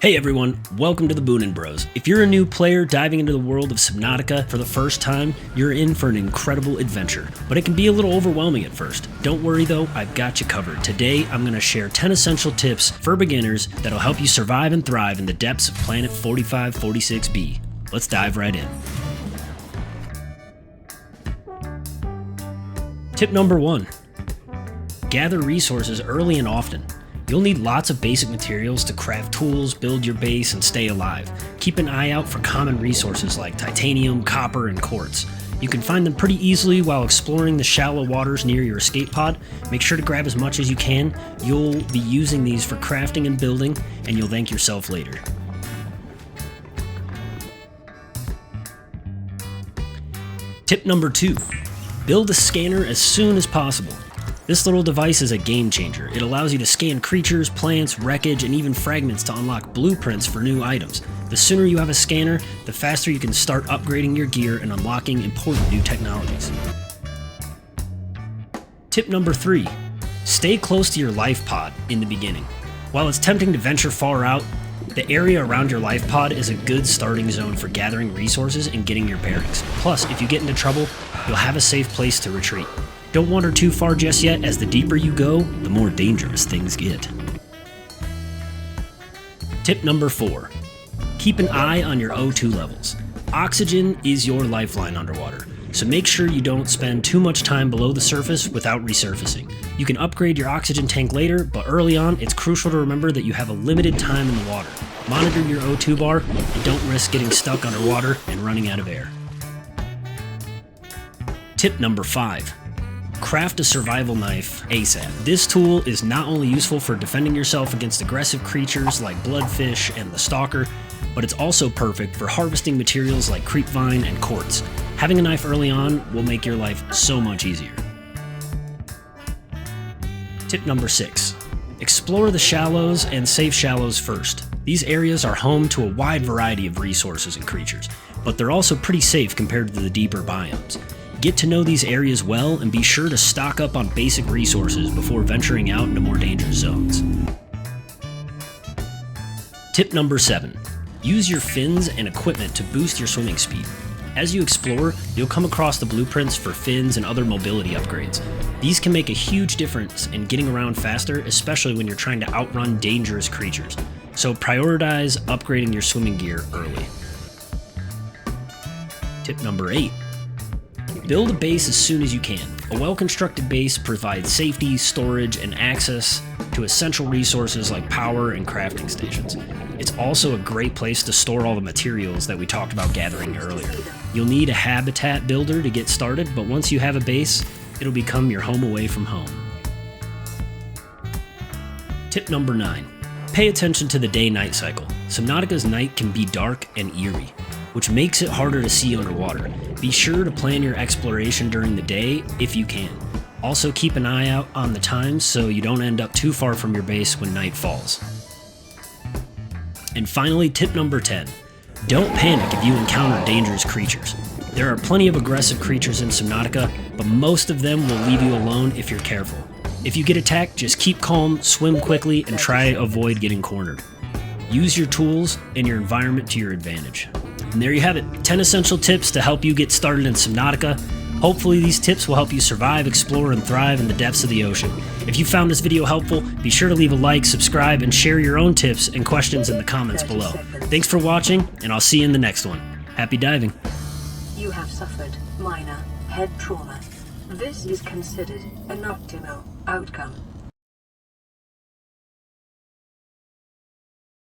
Hey everyone, welcome to the Boonin' Bros. If you're a new player diving into the world of Subnautica for the first time, you're in for an incredible adventure, but it can be a little overwhelming at first. Don't worry though, I've got you covered. Today, I'm going to share 10 essential tips for beginners that'll help you survive and thrive in the depths of Planet 4546b. Let's dive right in. Tip number 1. Gather resources early and often. You'll need lots of basic materials to craft tools, build your base, and stay alive. Keep an eye out for common resources like titanium, copper, and quartz. You can find them pretty easily while exploring the shallow waters near your escape pod. Make sure to grab as much as you can. You'll be using these for crafting and building, and you'll thank yourself later. Tip number 2. Build a scanner as soon as possible. This little device is a game changer. It allows you to scan creatures, plants, wreckage, and even fragments to unlock blueprints for new items. The sooner you have a scanner, the faster you can start upgrading your gear and unlocking important new technologies. Tip number 3. Stay close to your life pod in the beginning. While it's tempting to venture far out, the area around your life pod is a good starting zone for gathering resources and getting your bearings. Plus, if you get into trouble, you'll have a safe place to retreat. Don't wander too far just yet, as the deeper you go, the more dangerous things get. Tip number 4. Keep an eye on your O2 levels. Oxygen is your lifeline underwater, so make sure you don't spend too much time below the surface without resurfacing. You can upgrade your oxygen tank later, but early on, it's crucial to remember that you have a limited time in the water. Monitor your O2 bar, and don't risk getting stuck underwater and running out of air. Tip number 5. Craft a survival knife ASAP. This tool is not only useful for defending yourself against aggressive creatures like bloodfish and the stalker, but it's also perfect for harvesting materials like creepvine and quartz. Having a knife early on will make your life so much easier. Tip number 6. Explore the shallows and safe shallows first. These areas are home to a wide variety of resources and creatures, but they're also pretty safe compared to the deeper biomes. Get to know these areas well and be sure to stock up on basic resources before venturing out into more dangerous zones. Tip number 7. Use your fins and equipment to boost your swimming speed. As you explore, you'll come across the blueprints for fins and other mobility upgrades. These can make a huge difference in getting around faster, especially when you're trying to outrun dangerous creatures. So prioritize upgrading your swimming gear early. Tip number 8. Build a base as soon as you can. A well-constructed base provides safety, storage, and access to essential resources like power and crafting stations. It's also a great place to store all the materials that we talked about gathering earlier. You'll need a habitat builder to get started, but once you have a base, it'll become your home away from home. Tip number 9. Pay attention to the day-night cycle. Subnautica's night can be dark and eerie, which makes it harder to see underwater. Be sure to plan your exploration during the day if you can. Also keep an eye out on the times so you don't end up too far from your base when night falls. And finally, tip number 10. Don't panic if you encounter dangerous creatures. There are plenty of aggressive creatures in Subnautica, but most of them will leave you alone if you're careful. If you get attacked, just keep calm, swim quickly, and try to avoid getting cornered. Use your tools and your environment to your advantage. And there you have it, 10 essential tips to help you get started in Subnautica. Hopefully these tips will help you survive, explore, and thrive in the depths of the ocean. If you found this video helpful, be sure to leave a like, subscribe, and share your own tips and questions in the comments below. Thanks for watching, and I'll see you in the next one. Happy diving. You have suffered minor head trauma. This is considered an optimal outcome.